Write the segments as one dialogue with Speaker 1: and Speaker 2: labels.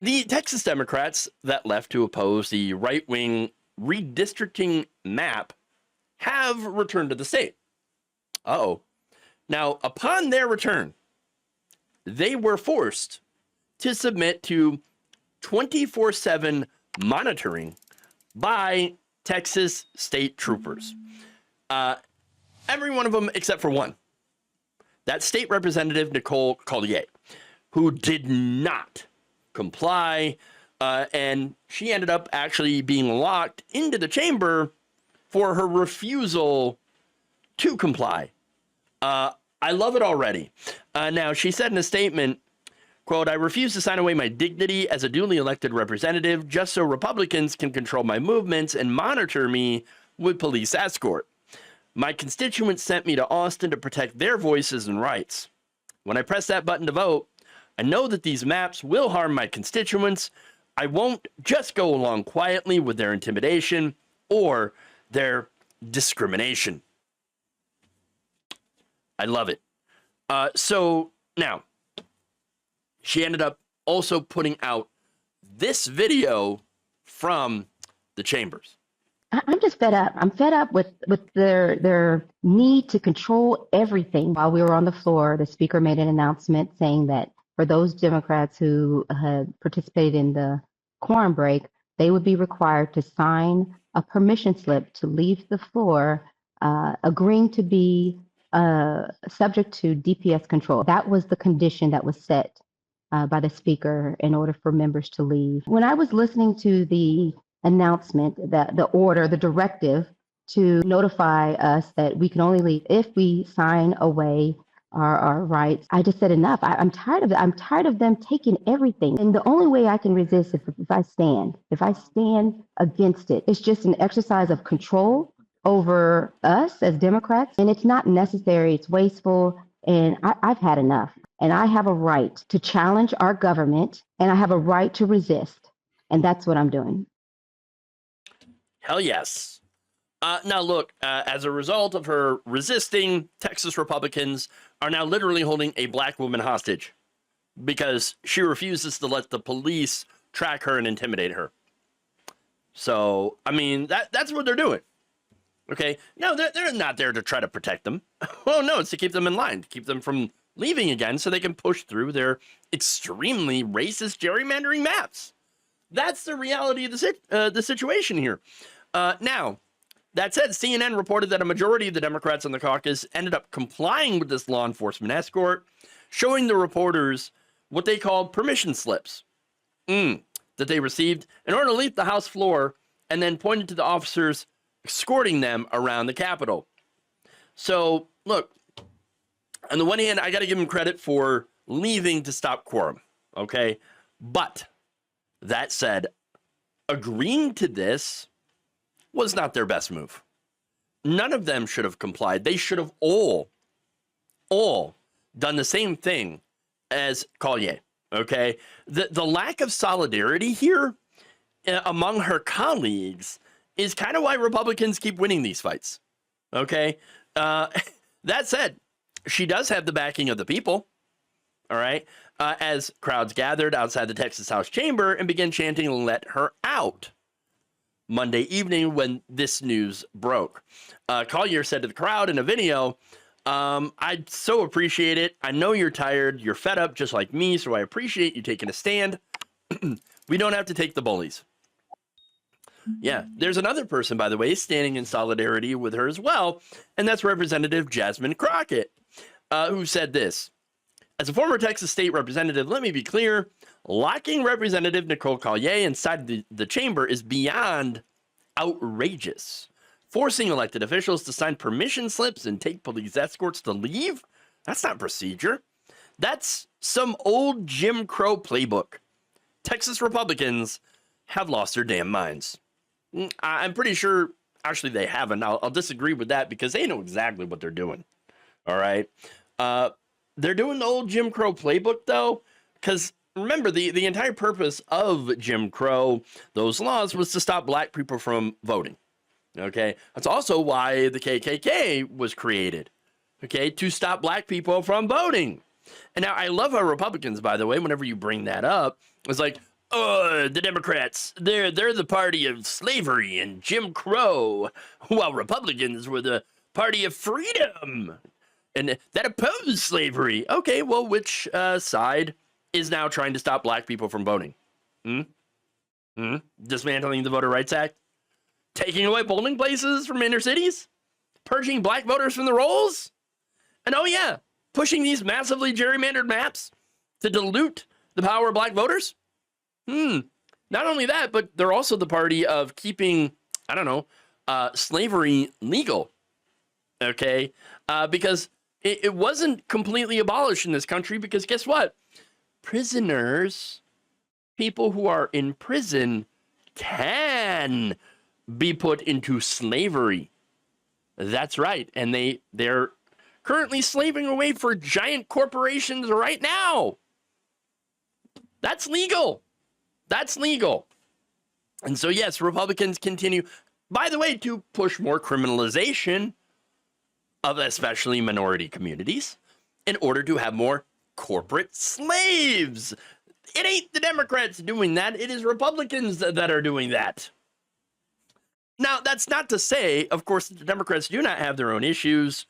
Speaker 1: The Texas Democrats that left to oppose the right-wing redistricting map have returned to the state. Uh-oh. Now, upon their return, they were forced to submit to 24/7 monitoring by Texas state troopers. Every one of them except for one. That state representative, Nicole Collier, who did not comply, and she ended up actually being locked into the chamber for her refusal to comply. I love it already. Now, she said in a statement, quote, "I refuse to sign away my dignity as a duly elected representative just so Republicans can control my movements and monitor me with police escort. My constituents sent me to Austin to protect their voices and rights. When I press that button to vote, I know that these maps will harm my constituents. I won't just go along quietly with their intimidation or their discrimination." I love it. So now, she ended up also putting out this video from the chambers.
Speaker 2: I'm just fed up. I'm fed up with their need to control everything. While we were on the floor, the speaker made an announcement saying that for those Democrats who had participated in the quorum break, they would be required to sign a permission slip to leave the floor, agreeing to be subject to DPS control. That was the condition that was set by the speaker in order for members to leave. When I was listening to the announcement, the order, the directive to notify us that we can only leave if we sign away our rights, I just said enough. I'm tired of it. I'm tired of them taking everything. And the only way I can resist is if I stand against it. It's just an exercise of control over us as Democrats, and it's not necessary. It's wasteful, and I've had enough. And I have a right to challenge our government, and I have a right to resist, and that's what I'm doing.
Speaker 1: Hell yes. Now, look, as a result of her resisting, Texas Republicans are now literally holding a black woman hostage because she refuses to let the police track her and intimidate her. So, I mean, that's what they're doing. Okay? No, they're not there to try to protect them. Oh, no, it's to keep them in line, to keep them from leaving again so they can push through their extremely racist gerrymandering maps. That's the reality of the situation here. Now, that said, CNN reported that a majority of the Democrats in the caucus ended up complying with this law enforcement escort, showing the reporters what they called permission slips that they received in order to leave the House floor, and then pointed to the officers escorting them around the Capitol. So, look, on the one hand, I got to give them credit for leaving to stop quorum, okay? But that said, agreeing to this was not their best move. None of them should have complied. They should have all done the same thing as Collier, okay? The lack of solidarity here among her colleagues is kind of why Republicans keep winning these fights, okay? That said, she does have the backing of the people, all right? As crowds gathered outside the Texas House chamber and began chanting, "Let her out," Monday evening when this news broke. Collier said to the crowd in a video, "I so appreciate it. I know you're tired. You're fed up just like me, so I appreciate you taking a stand. We don't have to take the bullies." Yeah, there's another person, by the way, standing in solidarity with her as well, and that's Representative Jasmine Crockett, who said this: "As a former Texas state representative, let me be clear. Locking Representative Nicole Collier inside the chamber is beyond outrageous. Forcing elected officials to sign permission slips and take police escorts to leave? That's not procedure. That's some old Jim Crow playbook. Texas Republicans have lost their damn minds." I'm pretty sure, actually, they haven't. I'll disagree with that because they know exactly what they're doing. All right? They're doing the old Jim Crow playbook, though, because remember, the entire purpose of Jim Crow, those laws, was to stop black people from voting. Okay? That's also why the KKK was created. Okay? To stop black people from voting. And now, I love how Republicans, by the way, whenever you bring that up, it's like, oh, the Democrats, they're the party of slavery and Jim Crow, while Republicans were the party of freedom and that opposed slavery. Okay, well, which side is now trying to stop black people from voting? Dismantling the Voter Rights Act? Taking away polling places from inner cities? Purging black voters from the rolls? And oh yeah, pushing these massively gerrymandered maps to dilute the power of black voters? Not only that, but they're also the party of keeping, I don't know, slavery legal. Okay? Because it wasn't completely abolished in this country, because guess what? Prisoners, people who are in prison, can be put into slavery. That's right. And they're currently slaving away for giant corporations right now. That's legal. That's legal. And so, yes, Republicans continue, by the way, to push more criminalization of especially minority communities in order to have more corporate slaves. It ain't the Democrats doing that. It is Republicans that are doing that. Now, that's not to say, of course, the Democrats do not have their own issues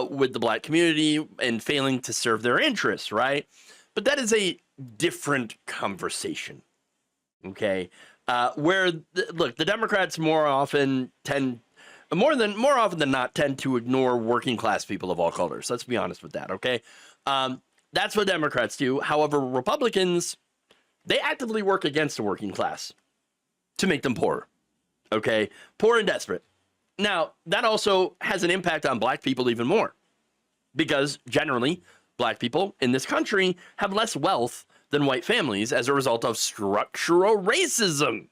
Speaker 1: with the black community and failing to serve their interests, right? But that is a different conversation, okay? Look, the Democrats more often tend to ignore working class people of all colors. Let's be honest with that, okay? That's what Democrats do. However, Republicans, they actively work against the working class to make them poorer, okay? Poor and desperate. Now, that also has an impact on black people even more, because generally, black people in this country have less wealth than white families as a result of structural racism.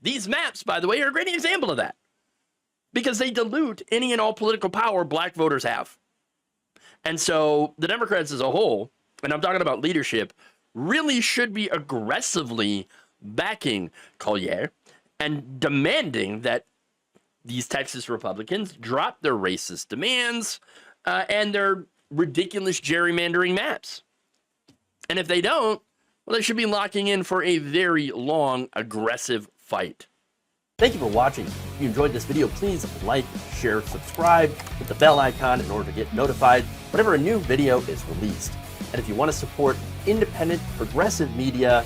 Speaker 1: These maps, by the way, are a great example of that, because they dilute any and all political power black voters have. And so the Democrats as a whole, and I'm talking about leadership, really should be aggressively backing Collier and demanding that these Texas Republicans drop their racist demands and their ridiculous gerrymandering maps. And if they don't, well, they should be locking in for a very long, aggressive fight. Thank you for watching. If you enjoyed this video, please like, share, subscribe, hit the bell icon in order to get notified whenever a new video is released. And if you want to support independent, progressive media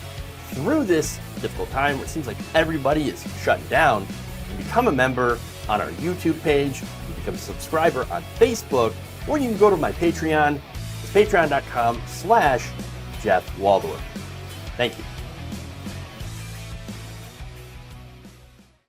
Speaker 1: through this difficult time where it seems like everybody is shutting down, you can become a member on our YouTube page, you can become a subscriber on Facebook, or you can go to my Patreon. It's patreon.com/Jeff Waldorf. Thank you.